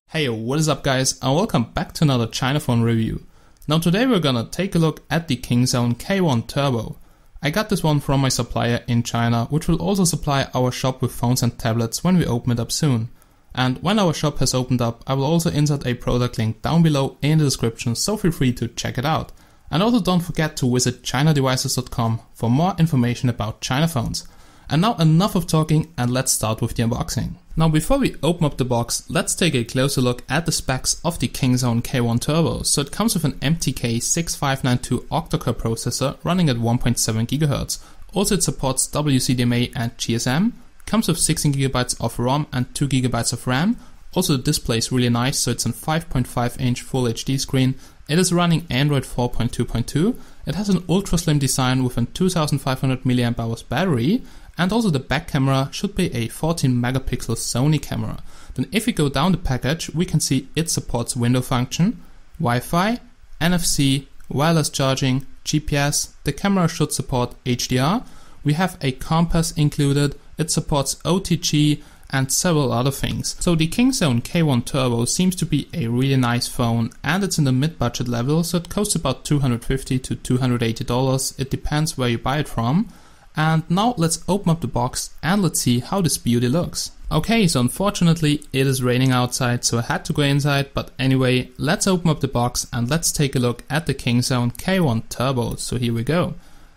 Hey, what is up guys, and welcome back to another China phone review. Now today we're gonna take a look at the Kinzone K1 Turbo. I got this one from my supplier in China, which will also supply our shop with phones and tablets when we open it up soon. And when our shop has opened up, I will also insert a product link down below in the description, so feel free to check it out. And also don't forget to visit chinadevices.com for more information about China phones. And now enough of talking, and let's start with the unboxing. Now before we open up the box, let's take a closer look at the specs of the Kinzone K1 Turbo. So it comes with an MTK6592 octa-core processor running at 1.7 GHz. Also it supports WCDMA and GSM, comes with 16 GB of ROM and 2 GB of RAM. Also the display is really nice, so it's a 5.5 inch Full HD screen. It is running Android 4.2.2. It has an ultra slim design with a 2500 mAh battery. And also the back camera should be a 14 megapixel Sony camera. Then if we go down the package, we can see it supports window function, Wi-Fi, NFC, wireless charging, GPS. The camera should support HDR. We have a compass included. It supports OTG and several other things. So the Kinzone K1 Turbo seems to be a really nice phone, and it's in the mid-budget level, so it costs about $250 to $280. It depends where you buy it from. And now let's open up the box and let's see how this beauty looks. Okay, so unfortunately it is raining outside, so I had to go inside, but anyway, let's open up the box and let's take a look at the Kinzone K1 Turbo. So here we go.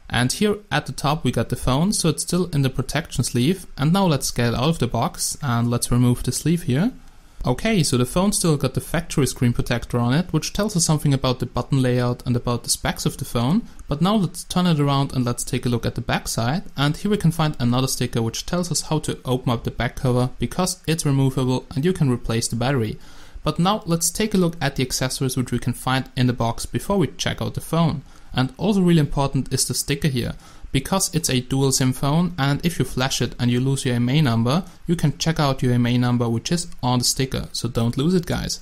And here at the top we got the phone, so it's still in the protection sleeve. And now let's get it out of the box and let's remove the sleeve here. Okay, so the phone still got the factory screen protector on it, which tells us something about the button layout and about the specs of the phone. But now let's turn it around and let's take a look at the back side. And here we can find another sticker which tells us how to open up the back cover, because it's removable and you can replace the battery. But now let's take a look at the accessories which we can find in the box before we check out the phone. And also really important is the sticker here, because it's a dual SIM phone, and if you flash it and you lose your EMA number, you can check out your EMA number which is on the sticker, so don't lose it guys.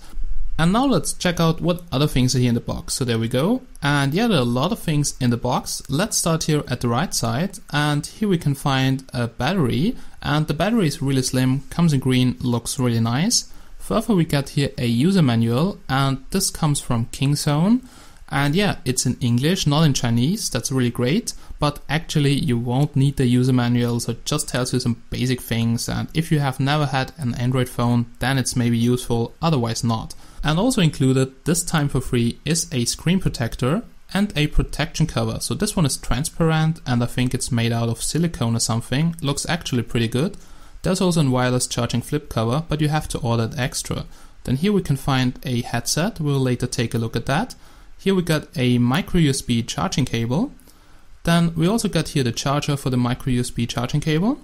And now let's check out what other things are here in the box. So there we go, and yeah, there are a lot of things in the box. Let's start here at the right side, and here we can find a battery, and the battery is really slim, comes in green, looks really nice. Further we got here a user manual, and this comes from Kinzone. And yeah, it's in English, not in Chinese. That's really great, but actually you won't need the user manual, so it just tells you some basic things, and if you have never had an Android phone, then it's maybe useful, otherwise not. And also included, this time for free, is a screen protector and a protection cover. So this one is transparent, and I think it's made out of silicone or something. Looks actually pretty good. There's also a wireless charging flip cover, but you have to order it extra. Then here we can find a headset. We'll later take a look at that. Here we got a micro-USB charging cable. Then we also got here the charger for the micro-USB charging cable.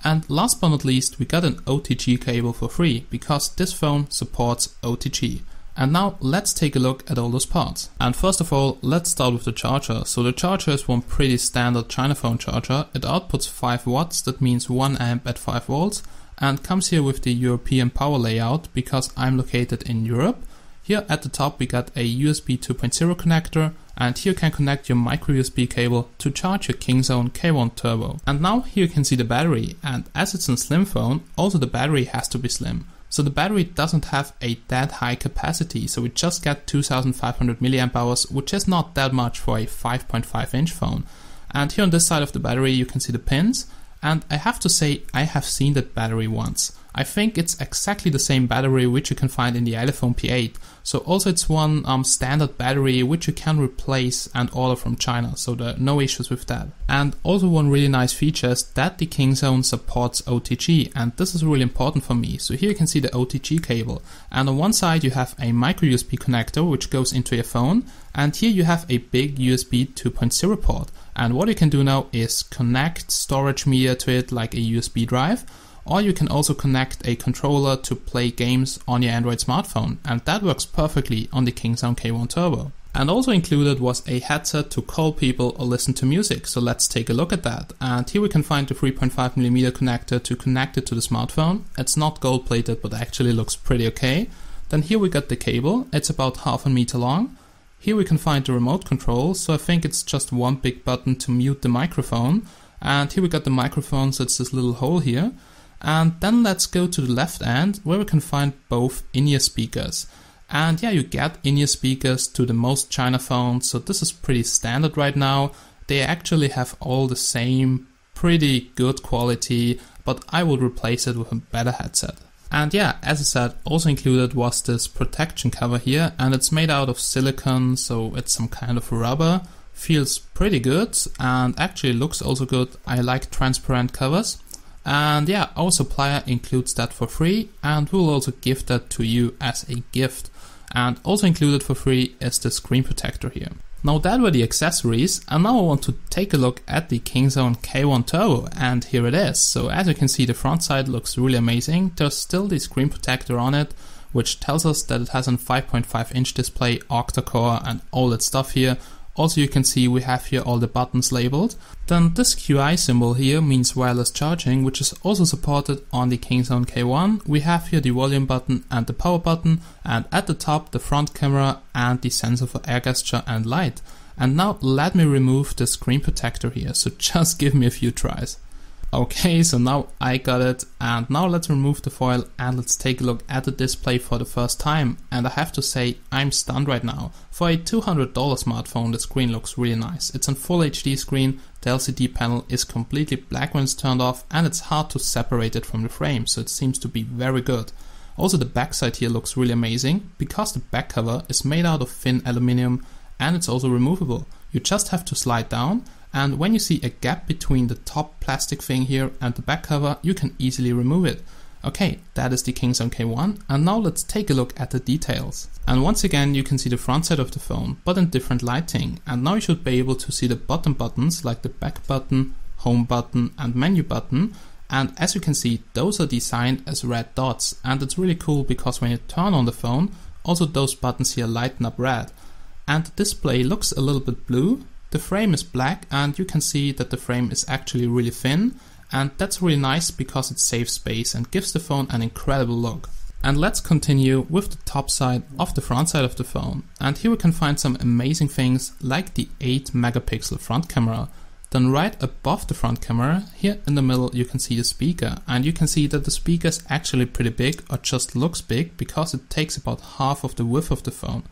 And last but not least, we got an OTG cable for free, because this phone supports OTG. And now let's take a look at all those parts. And first of all, let's start with the charger. So the charger is one pretty standard China phone charger. It outputs 5 watts, that means 1 amp at 5 volts. And comes here with the European power layout, because I'm located in Europe. Here at the top we got a USB 2.0 connector, and here you can connect your micro USB cable to charge your Kinzone K1 Turbo. And now here you can see the battery, and as it's a slim phone, also the battery has to be slim. So the battery doesn't have a that high capacity, so we just got 2500 mAh, which is not that much for a 5.5 inch phone. And here on this side of the battery you can see the pins, and I have to say I have seen that battery once. I think it's exactly the same battery which you can find in the iPhone P8. So also it's one standard battery which you can replace and order from China, so there are no issues with that. And also one really nice feature is that the Kinzone supports OTG, and this is really important for me. So here you can see the OTG cable, and on one side you have a micro USB connector which goes into your phone, and here you have a big USB 2.0 port. And what you can do now is connect storage media to it like a USB drive, or you can also connect a controller to play games on your Android smartphone, and that works perfectly on the Kinzone K1 Turbo. And also included was a headset to call people or listen to music, so let's take a look at that. And here we can find the 3.5mm connector to connect it to the smartphone. It's not gold plated, but actually looks pretty okay. Then here we got the cable. It's about 1/2 meter long. Here we can find the remote control, so I think it's just one big button to mute the microphone. And here we got the microphone, so it's this little hole here. And then let's go to the left end where we can find both in-ear speakers. And yeah, you get in-ear speakers to the most China phones, so this is pretty standard right now. They actually have all the same pretty good quality, but I would replace it with a better headset. And yeah, as I said, also included was this protection cover here, and it's made out of silicone, so it's some kind of rubber. Feels pretty good and actually looks also good. I like transparent covers. And yeah, our supplier includes that for free, and we'll also give that to you as a gift. And also included for free is the screen protector here. Now that were the accessories, and now I want to take a look at the Kinzone K1 Turbo, and here it is. So as you can see, the front side looks really amazing. There's still the screen protector on it, which tells us that it has a 5.5 inch display, Octa core and all that stuff here. Also you can see we have here all the buttons labeled. Then this QI symbol here means wireless charging, which is also supported on the Kinzone K1. We have here the volume button and the power button, and at the top the front camera and the sensor for air gesture and light. And now let me remove the screen protector here, so just give me a few tries. Okay, so now I got it, and now let's remove the foil and let's take a look at the display for the first time. And I have to say, I'm stunned right now. For a $200 smartphone, the screen looks really nice. It's a full HD screen, the LCD panel is completely black when it's turned off, and it's hard to separate it from the frame, so it seems to be very good. Also the backside here looks really amazing, because the back cover is made out of thin aluminum and it's also removable. You just have to slide down, and when you see a gap between the top plastic thing here and the back cover, you can easily remove it. Okay, that is the Kinzone K1, and now let's take a look at the details. And once again you can see the front side of the phone, but in different lighting. And now you should be able to see the bottom buttons like the back button, home button and menu button. And as you can see, those are designed as red dots, and it's really cool because when you turn on the phone, also those buttons here lighten up red. And the display looks a little bit blue. The frame is black, and you can see that the frame is actually really thin, and that's really nice because it saves space and gives the phone an incredible look. And let's continue with the top side of the front side of the phone. And here we can find some amazing things like the 8 megapixel front camera. Then right above the front camera, here in the middle, you can see the speaker, and you can see that the speaker is actually pretty big, or just looks big, because it takes about half of the width of the phone.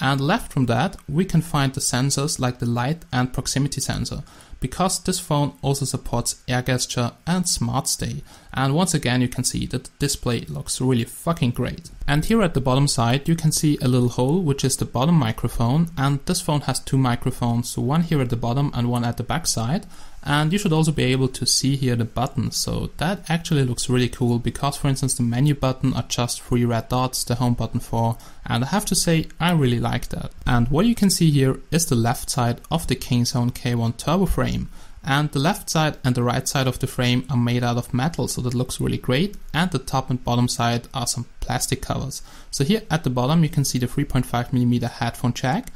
And left from that, we can find the sensors like the light and proximity sensor, because this phone also supports air gesture and smart stay. And once again, you can see that the display looks really fucking great. And here at the bottom side, you can see a little hole, which is the bottom microphone. And this phone has 2 microphones, so one here at the bottom and one at the back side. And you should also be able to see here the buttons, so that actually looks really cool, because for instance the menu button are just 3 red dots, the home button 4, and I have to say I really like that. And what you can see here is the left side of the Kinzone K1 Turbo frame, and the left side and the right side of the frame are made out of metal, so that looks really great, and the top and bottom side are some plastic covers. So here at the bottom you can see the 3.5mm headphone jack.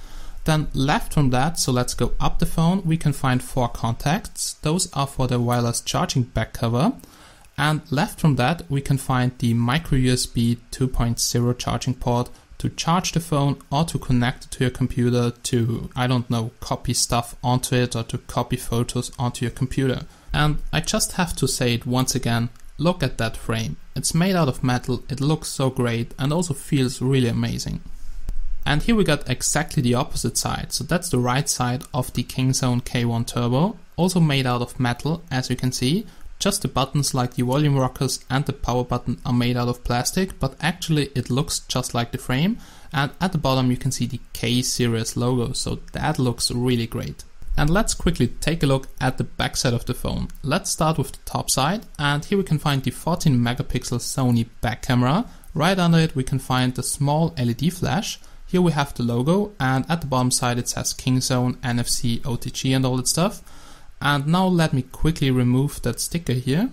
Then left from that, so let's go up the phone, we can find 4 contacts. Those are for the wireless charging back cover. And left from that, we can find the microUSB 2.0 charging port to charge the phone or to connect it to your computer to, I don't know, copy stuff onto it or to copy photos onto your computer. And I just have to say it once again, look at that frame. It's made out of metal, it looks so great and also feels really amazing. And here we got exactly the opposite side, so that's the right side of the Kinzone K1 Turbo, also made out of metal as you can see. Just the buttons like the volume rockers and the power button are made out of plastic, but actually it looks just like the frame. And at the bottom you can see the K series logo, so that looks really great. And let's quickly take a look at the back side of the phone. Let's start with the top side, and here we can find the 14 megapixel Sony back camera. Right under it we can find the small LED flash. Here we have the logo, and at the bottom side it says Kinzone, NFC, OTG and all that stuff. And now let me quickly remove that sticker here.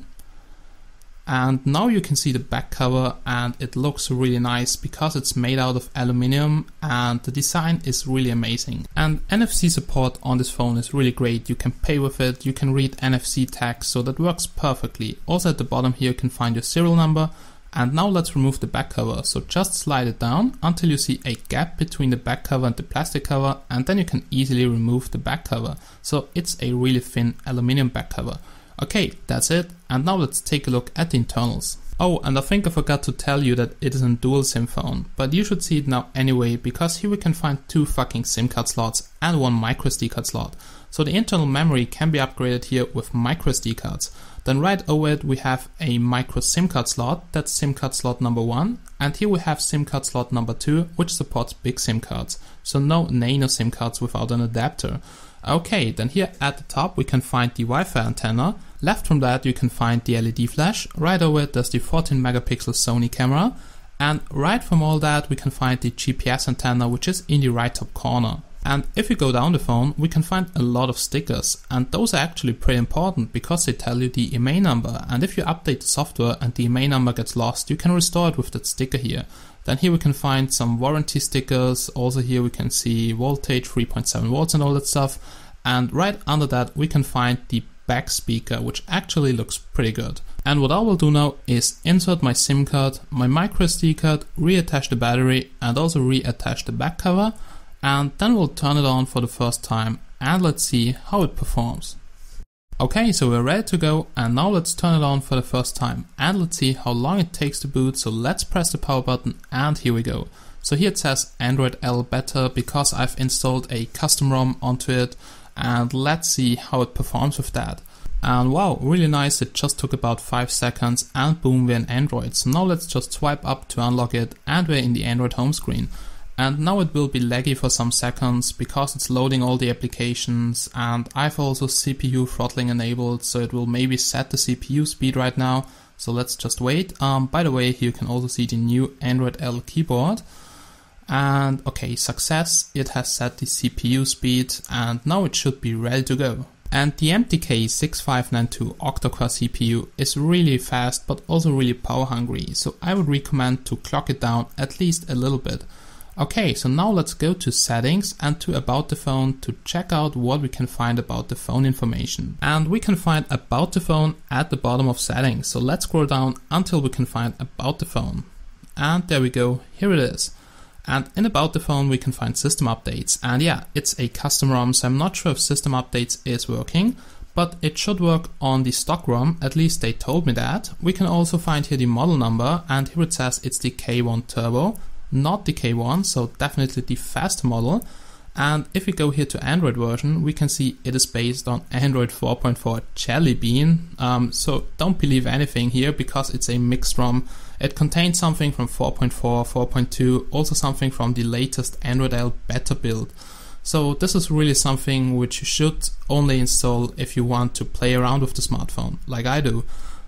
And now you can see the back cover, and it looks really nice because it's made out of aluminum and the design is really amazing. And NFC support on this phone is really great. You can pay with it, you can read NFC tags, so that works perfectly. Also at the bottom here you can find your serial number. And now let's remove the back cover. So just slide it down until you see a gap between the back cover and the plastic cover, and then you can easily remove the back cover. So it's a really thin aluminum back cover. Okay, that's it. And now let's take a look at the internals. Oh, and I think I forgot to tell you that it is a dual SIM phone, but you should see it now anyway, because here we can find 2 fucking SIM card slots and 1 microSD card slot. So the internal memory can be upgraded here with microSD cards. Then right over it we have a micro SIM card slot, that's SIM card slot number 1, and here we have SIM card slot number 2, which supports big SIM cards. So no nano SIM cards without an adapter. Okay, then here at the top we can find the Wi-Fi antenna. Left from that you can find the LED flash. Right over it there's the 14 megapixel Sony camera. And right from all that we can find the GPS antenna, which is in the right top corner. And if we go down the phone, we can find a lot of stickers, and those are actually pretty important because they tell you the EMA number, and if you update the software and the EMA number gets lost, you can restore it with that sticker here. Then here we can find some warranty stickers. Also here we can see voltage 3.7 volts and all that stuff. And right under that we can find the back speaker, which actually looks pretty good. And what I will do now is insert my SIM card, my microSD card, reattach the battery and also reattach the back cover. And then we'll turn it on for the first time and let's see how it performs. Okay, so we're ready to go, and now let's turn it on for the first time and let's see how long it takes to boot. So let's press the power button and here we go. So here it says Android L beta because I've installed a custom ROM onto it, and let's see how it performs with that. And wow, really nice, it just took about 5 seconds and boom, we're in Android. So now let's just swipe up to unlock it and we're in the Android home screen. And now it will be laggy for some seconds because it's loading all the applications, and I've also CPU throttling enabled, so it will maybe set the CPU speed right now. So let's just wait. By the way, here you can also see the new Android L keyboard. And okay, success, it has set the CPU speed and now it should be ready to go. And the MTK6592 octa-core CPU is really fast but also really power hungry, so I would recommend to clock it down at least a little bit. Okay, so now let's go to settings and to about the phone to check out what we can find about the phone information. And we can find about the phone at the bottom of settings. So let's scroll down until we can find about the phone. And there we go, here it is. And in about the phone we can find system updates. And yeah, it's a custom ROM, so I'm not sure if system updates is working, but it should work on the stock ROM, at least they told me that. We can also find here the model number, and here it says it's the K1 Turbo. Not the K1, so definitely the fast model. And if we go here to Android version, we can see it is based on Android 4.4 Jelly Bean. So don't believe anything here because it's a mixed ROM. It contains something from 4.4, 4.2, also something from the latest Android L beta build. So this is really something which you should only install if you want to play around with the smartphone, like I do.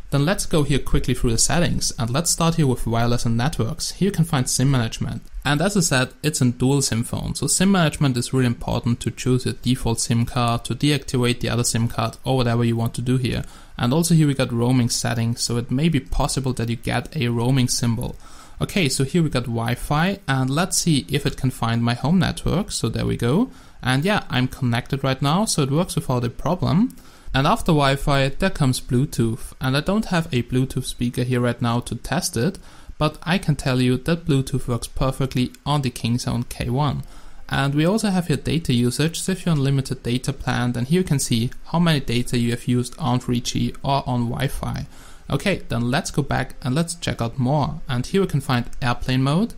Then let's go here quickly through the settings, and let's start here with wireless and networks. Here you can find SIM management. And as I said, it's a dual SIM phone, so SIM management is really important to choose your default SIM card, to deactivate the other SIM card, or whatever you want to do here. And also here we got roaming settings, so it may be possible that you get a roaming symbol. Okay, so here we got Wi-Fi, and let's see if it can find my home network. So there we go. And yeah, I'm connected right now, so it works without a problem. And after Wi-Fi, there comes Bluetooth, and I don't have a Bluetooth speaker here right now to test it, but I can tell you that Bluetooth works perfectly on the Kinzone K1. And we also have here data usage, so if you're on limited data plan, then here you can see how many data you have used on 3G or on Wi-Fi. Okay, then let's go back and let's check out more. And here we can find airplane mode,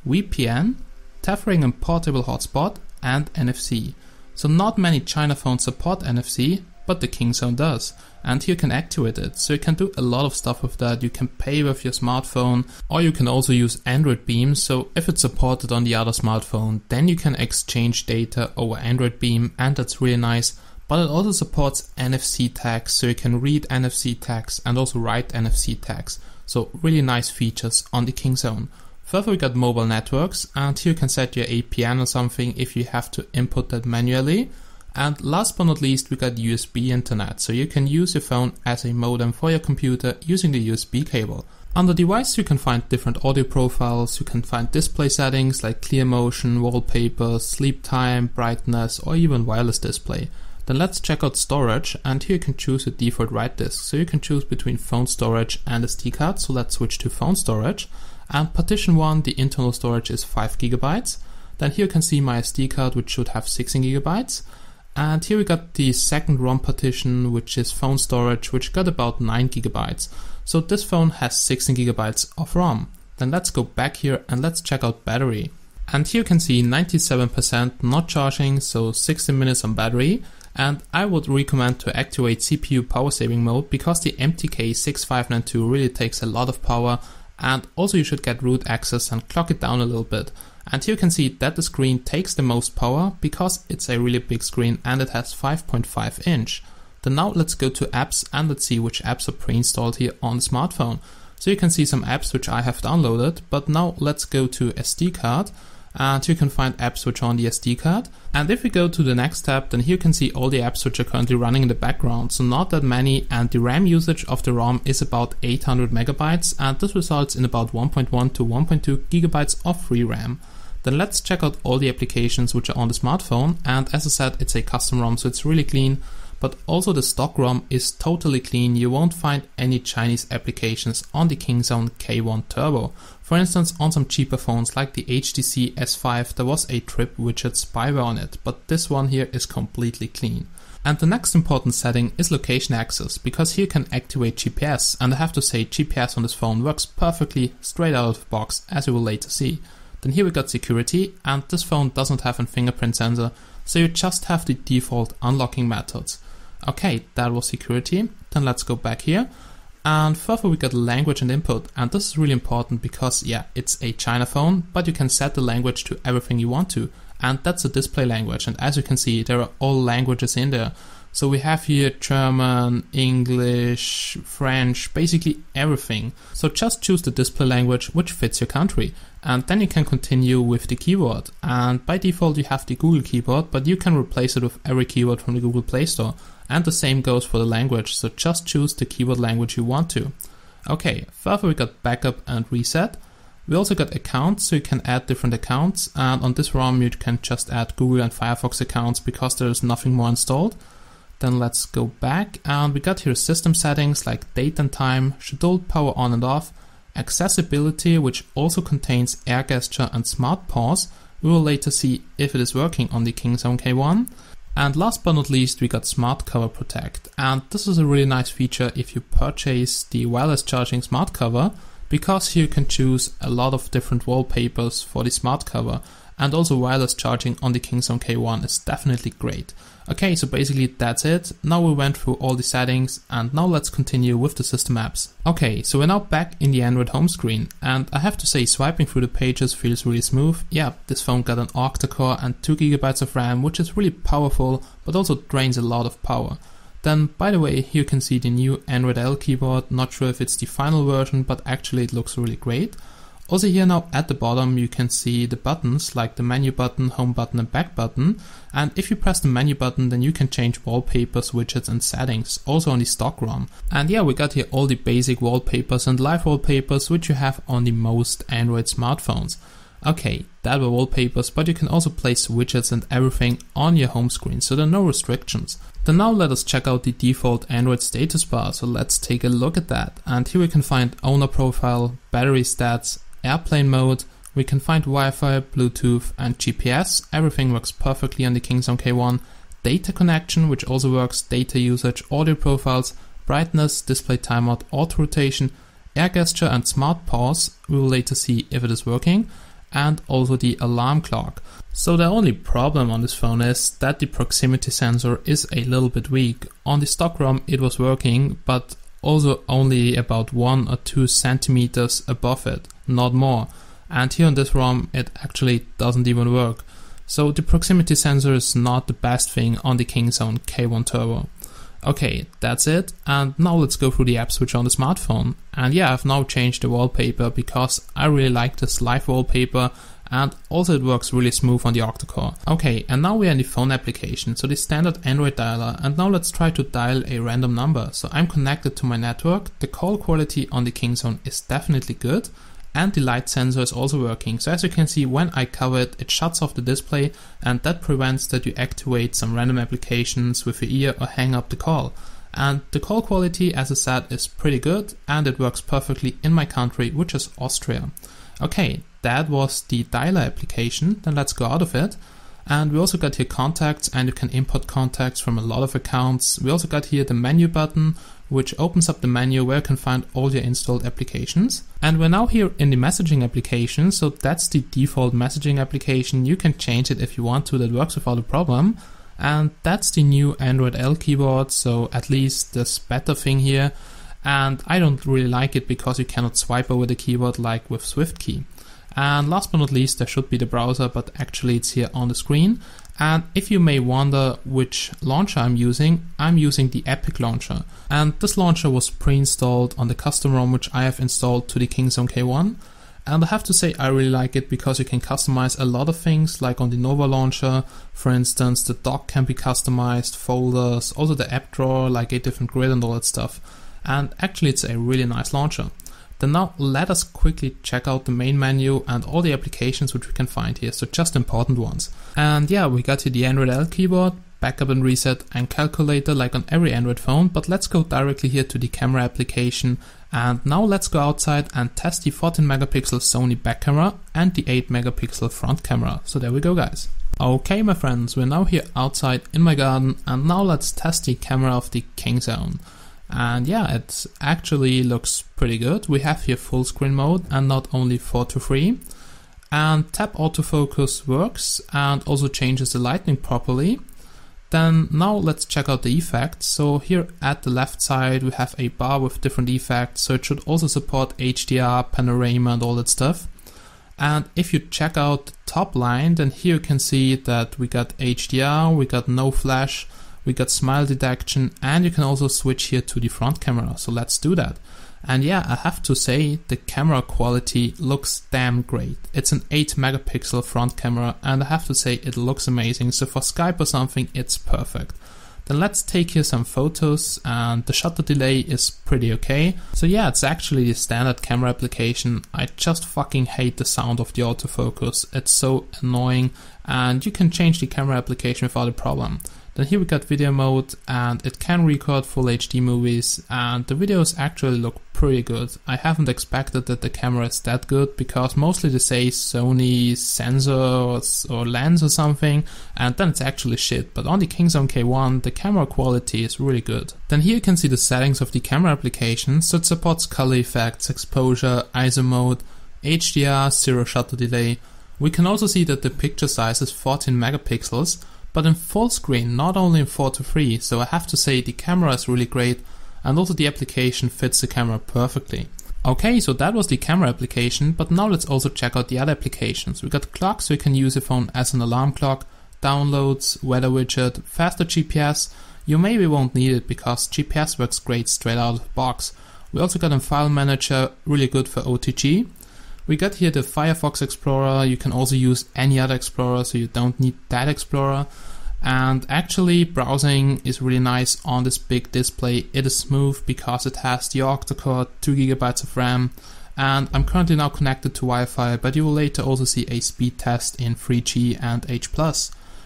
VPN, tethering and portable hotspot, and NFC. So not many China phones support NFC, but the Kinzone does, and here you can activate it, so you can do a lot of stuff with that. You can pay with your smartphone, or you can also use Android Beam, so if it's supported on the other smartphone, then you can exchange data over Android Beam, and that's really nice. But it also supports NFC tags, so you can read NFC tags and also write NFC tags, so really nice features on the Kinzone. Further we got mobile networks, and here you can set your APN or something if you have to input that manually. And last but not least, we got USB internet, so you can use your phone as a modem for your computer using the USB cable. Under device you can find different audio profiles, you can find display settings like clear motion, wallpaper, sleep time, brightness, or even wireless display. Then let's check out storage, and here you can choose a default write disk. So you can choose between phone storage and SD card. So let's switch to phone storage. And partition 1, the internal storage is 5 GB. Then here you can see my SD card, which should have 16 GB. And here we got the second ROM partition, which is phone storage, which got about 9 GB. So this phone has 16 GB of ROM. Then let's go back here and let's check out battery. And here you can see 97% not charging, so 16 minutes on battery. And I would recommend to activate CPU power saving mode because the MTK6592 really takes a lot of power, and also you should get root access and clock it down a little bit. And here you can see that the screen takes the most power because it's a really big screen and it has 5.5 inch. Then now let's go to apps and let's see which apps are pre-installed here on the smartphone. So you can see some apps which I have downloaded, but now let's go to SD card. And you can find apps which are on the SD card. And if we go to the next tab, then here you can see all the apps which are currently running in the background. So not that many, and the RAM usage of the ROM is about 800 megabytes, and this results in about 1.1 to 1.2 gigabytes of free RAM. Then let's check out all the applications which are on the smartphone. And as I said, it's a custom ROM, so it's really clean. But also the stock ROM is totally clean. You won't find any Chinese applications on the Kinzone K1 Turbo. For instance, on some cheaper phones like the HTC S5, there was a trip widget spyware on it, but this one here is completely clean. And the next important setting is location access, because here you can activate GPS, and I have to say GPS on this phone works perfectly straight out of the box, as you will later see. Then here we got security, and this phone doesn't have a fingerprint sensor, so you just have the default unlocking methods. Okay, that was security. Then let's go back here. And further we got language and input, and this is really important because yeah, it's a China phone, but you can set the language to everything you want to, and that's a display language. And as you can see, there are all languages in there. So we have here German, English, French, basically everything. So just choose the display language which fits your country, and then you can continue with the keyboard. And by default you have the Google keyboard, but you can replace it with every keyword from the Google Play Store. And the same goes for the language, so just choose the keyboard language you want to. Okay, further we got backup and reset. We also got accounts, so you can add different accounts, and on this ROM you can just add Google and Firefox accounts because there is nothing more installed. Then let's go back, and we got here system settings like date and time, scheduled power on and off, accessibility, which also contains air gesture and smart pause. We will later see if it is working on the Kinzone K1. And last but not least, we got Smart Cover Protect, and this is a really nice feature if you purchase the wireless charging smart cover, because here you can choose a lot of different wallpapers for the smart cover, and also wireless charging on the Kinzone K1 is definitely great. Okay, so basically that's it. Now we went through all the settings, and now let's continue with the system apps. Okay, so we're now back in the Android home screen, and I have to say swiping through the pages feels really smooth. Yeah, this phone got an Octa core and 2 GB of RAM, which is really powerful, but also drains a lot of power. Then, by the way, here you can see the new Android L keyboard. Not sure if it's the final version, but actually it looks really great. Also here now at the bottom you can see the buttons like the menu button, home button and back button, and if you press the menu button then you can change wallpapers, widgets and settings, also on the stock ROM. And yeah, we got here all the basic wallpapers and live wallpapers which you have on the most Android smartphones. Okay, that were wallpapers, but you can also place widgets and everything on your home screen, so there are no restrictions. Then now let us check out the default Android status bar, so let's take a look at that. And here we can find owner profile, battery stats, airplane mode, we can find Wi-Fi, Bluetooth and GPS, everything works perfectly on the Kinzone K1, data connection which also works, data usage, audio profiles, brightness, display timeout, auto rotation, air gesture and smart pause, we will later see if it is working, and also the alarm clock. So the only problem on this phone is that the proximity sensor is a little bit weak. On the stock ROM it was working, but also only about 1 or 2 centimeters above it, not more. And here on this ROM it actually doesn't even work. So the proximity sensor is not the best thing on the Kinzone K1 Turbo. Okay, that's it, and now let's go through the apps which are on the smartphone. And yeah, I've now changed the wallpaper because I really like this live wallpaper, and also it works really smooth on the octa-core. Okay, and now we are in the phone application, so the standard Android dialer, and now let's try to dial a random number. So I'm connected to my network, the call quality on the Kinzone is definitely good, and the light sensor is also working. So as you can see, when I cover it, it shuts off the display, and that prevents that you activate some random applications with your ear or hang up the call. And the call quality, as I said, is pretty good, and it works perfectly in my country, which is Austria. Okay, that was the dialer application. Then let's go out of it. And we also got here contacts, and you can import contacts from a lot of accounts. We also got here the menu button, which opens up the menu where you can find all your installed applications. And we're now here in the messaging application, so that's the default messaging application. You can change it if you want to, that works without a problem. And that's the new Android L keyboard, so at least this better thing here. And I don't really like it because you cannot swipe over the keyboard like with SwiftKey. And last but not least, there should be the browser, but actually it's here on the screen. And if you may wonder which launcher I'm using the Epic launcher. And this launcher was pre-installed on the custom ROM which I have installed to the Kinzone K1. And I have to say I really like it because you can customize a lot of things, like on the Nova launcher. For instance, the dock can be customized, folders, also the app drawer, like a different grid and all that stuff. And actually it's a really nice launcher. Then now let us quickly check out the main menu and all the applications which we can find here, so just important ones. And yeah, we got here the Android L keyboard, backup and reset, and calculator like on every Android phone, but let's go directly here to the camera application. And now let's go outside and test the 14 megapixel Sony back camera and the 8 megapixel front camera. So there we go, guys. Okay, my friends, we're now here outside in my garden, and now let's test the camera of the Kingzone. And yeah, it actually looks pretty good. We have here full screen mode and not only 4:3. And tap autofocus works and also changes the lighting properly. Then now let's check out the effects. So here at the left side we have a bar with different effects, so it should also support HDR, panorama and all that stuff. And if you check out the top line, then here you can see that we got HDR, we got no flash, we got smile detection, and you can also switch here to the front camera. So let's do that. And yeah, I have to say the camera quality looks damn great. It's an 8 megapixel front camera, and I have to say it looks amazing. So for Skype or something, it's perfect. Then let's take here some photos, and the shutter delay is pretty okay. So yeah, it's actually the standard camera application. I just fucking hate the sound of the autofocus. It's so annoying, and you can change the camera application without a problem. Then here we got video mode, and it can record full HD movies, and the videos actually look pretty good. I haven't expected that the camera is that good, because mostly they say Sony sensor or lens or something, and then it's actually shit. But on the Kinzone K1, the camera quality is really good. Then here you can see the settings of the camera application. So it supports color effects, exposure, ISO mode, HDR, zero shutter delay. We can also see that the picture size is 14 megapixels, but in full screen, not only in 4:3, so I have to say the camera is really great, and also the application fits the camera perfectly. Okay, so that was the camera application, but now let's also check out the other applications. We got clock, so you can use your phone as an alarm clock, downloads, weather widget, faster GPS. You maybe won't need it because GPS works great straight out of the box. We also got a file manager, really good for OTG. We got here the Firefox Explorer. You can also use any other Explorer, so you don't need that Explorer. And actually browsing is really nice on this big display. It is smooth because it has the Octa core, 2 GB of RAM. And I'm currently now connected to Wi-Fi, but you will later also see a speed test in 3G and H+.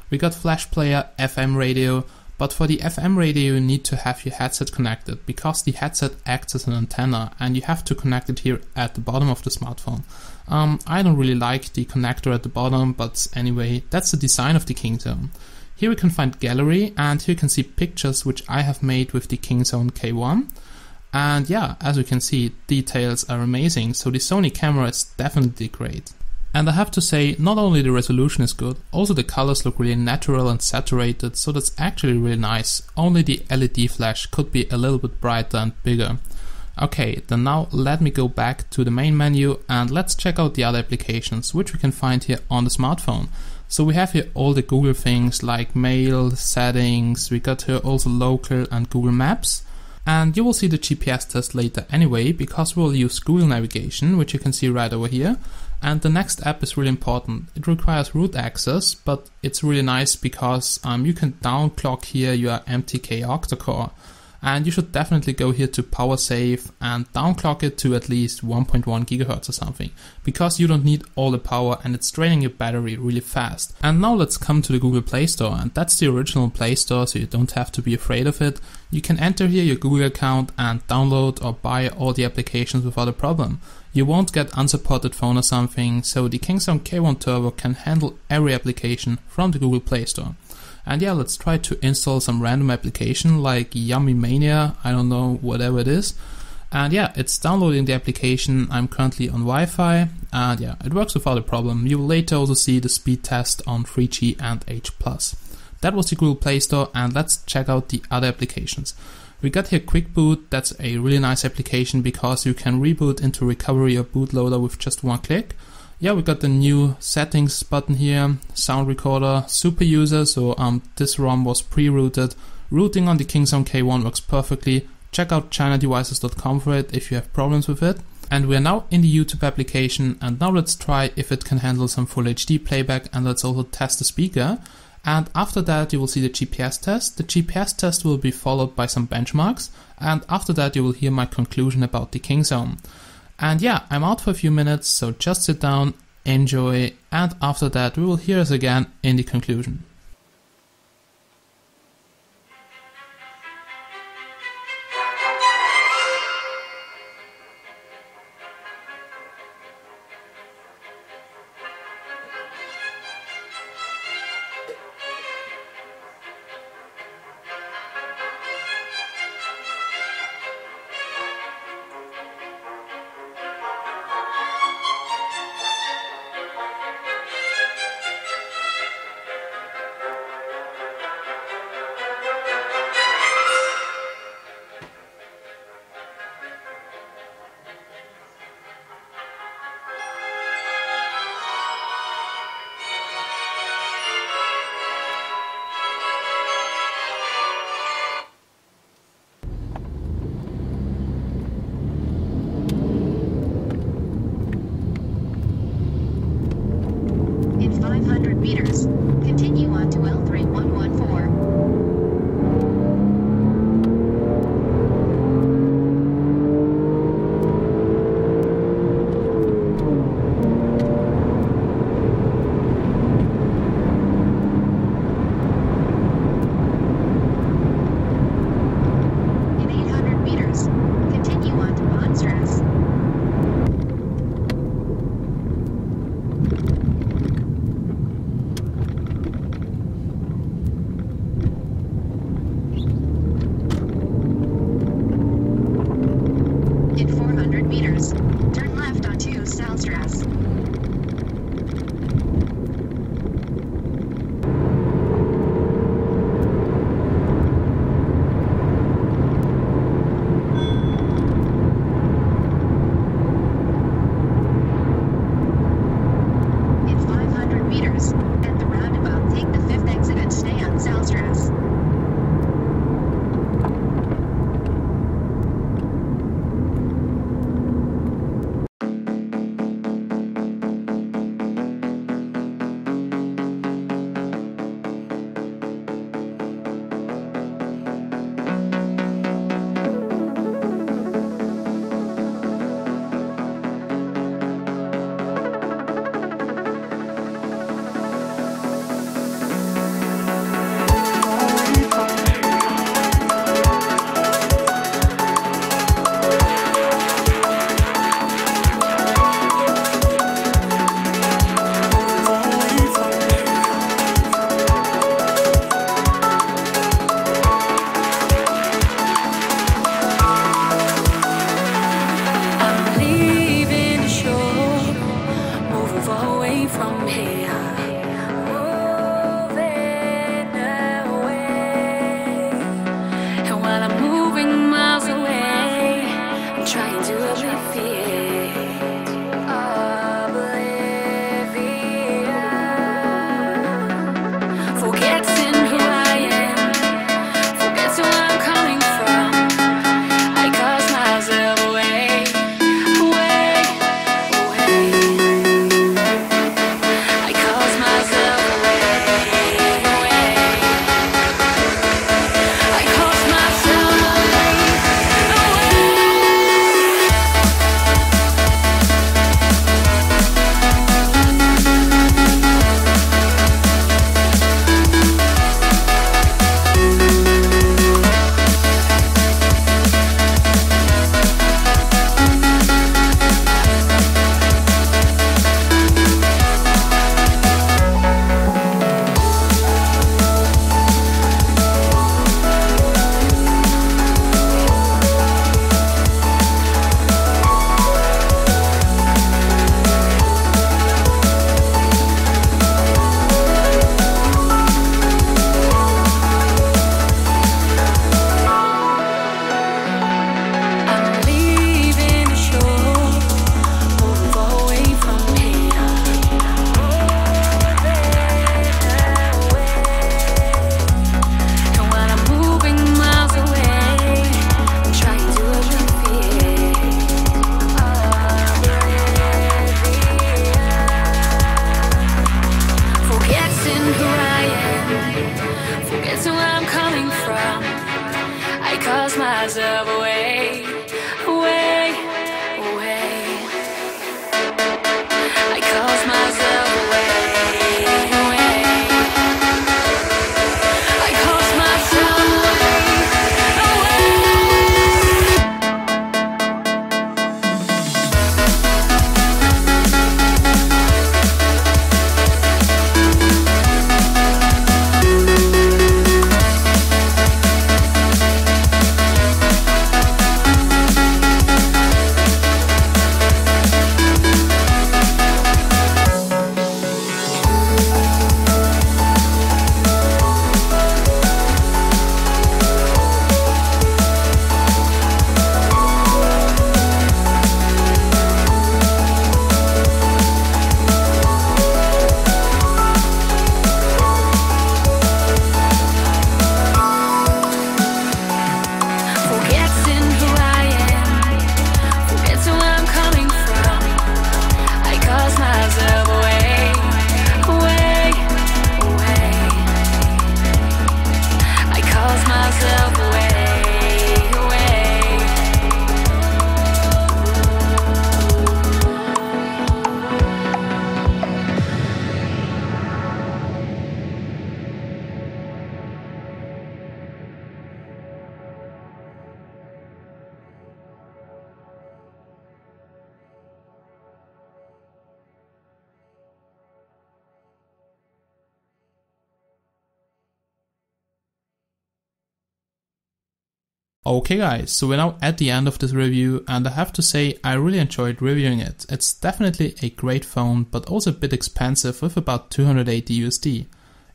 We got flash player, FM radio. But for the FM radio you need to have your headset connected, because the headset acts as an antenna and you have to connect it here at the bottom of the smartphone. I don't really like the connector at the bottom, but anyway, that's the design of the Kingzone. Here we can find gallery, and here you can see pictures which I have made with the Kinzone K1. And yeah, as you can see, details are amazing, so the Sony camera is definitely great. And I have to say, not only the resolution is good, also the colors look really natural and saturated, so that's actually really nice. Only the LED flash could be a little bit brighter and bigger. Okay, then now let me go back to the main menu and let's check out the other applications which we can find here on the smartphone. So we have here all the Google things like mail, settings, we got here also local and Google Maps. And you will see the GPS test later anyway, because we'll use Google navigation, which you can see right over here. And the next app is really important. It requires root access, but it's really nice because you can downclock here your MTK octa core. And you should definitely go here to power save and downclock it to at least 1.1 gigahertz or something, because you don't need all the power and it's draining your battery really fast. And now let's come to the Google Play Store, and that's the original Play Store, so you don't have to be afraid of it. You can enter here your Google account and download or buy all the applications without a problem. You won't get unsupported phone or something, so the Kinzone K1 Turbo can handle every application from the Google Play Store. And yeah, let's try to install some random application like Yummy Mania, I don't know, whatever it is. And yeah, it's downloading the application. I'm currently on Wi-Fi, and yeah, it works without a problem. You will later also see the speed test on 3G and H+. That was the Google Play Store, and let's check out the other applications. We got here Quick Boot. That's a really nice application because you can reboot into recovery or bootloader with just one click. Yeah, we got the new settings button here, sound recorder, super user, so this ROM was pre-rooted. Rooting on the Kinzone K1 works perfectly. Check out chinadevices.com for it if you have problems with it. And we are now in the YouTube application, and now let's try if it can handle some full HD playback, and let's also test the speaker. And after that you will see the GPS test. The GPS test will be followed by some benchmarks, and after that you will hear my conclusion about the Kinzone. And yeah, I'm out for a few minutes, so just sit down, enjoy, and after that we will hear us again in the conclusion. meters. Continue on to L3114. I cause myself away, away, away. I cause myself away, away. I cause myself Okay guys, so we're now at the end of this review, and I have to say I really enjoyed reviewing it. It's definitely a great phone, but also a bit expensive with about 280 USD.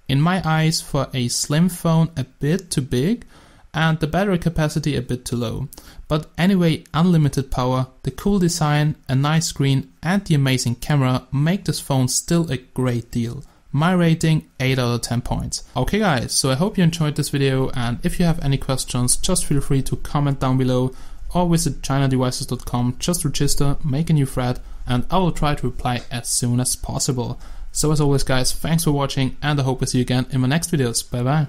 In my eyes, for a slim phone, a bit too big, and the battery capacity a bit too low. But anyway, unlimited power, the cool design, a nice screen and the amazing camera make this phone still a great deal. My rating 8 out of 10 points. Okay guys, so I hope you enjoyed this video, and if you have any questions, just feel free to comment down below or visit chinadevices.com, just register, make a new thread, and I will try to reply as soon as possible. So as always guys, thanks for watching, and I hope to see you again in my next videos. Bye bye.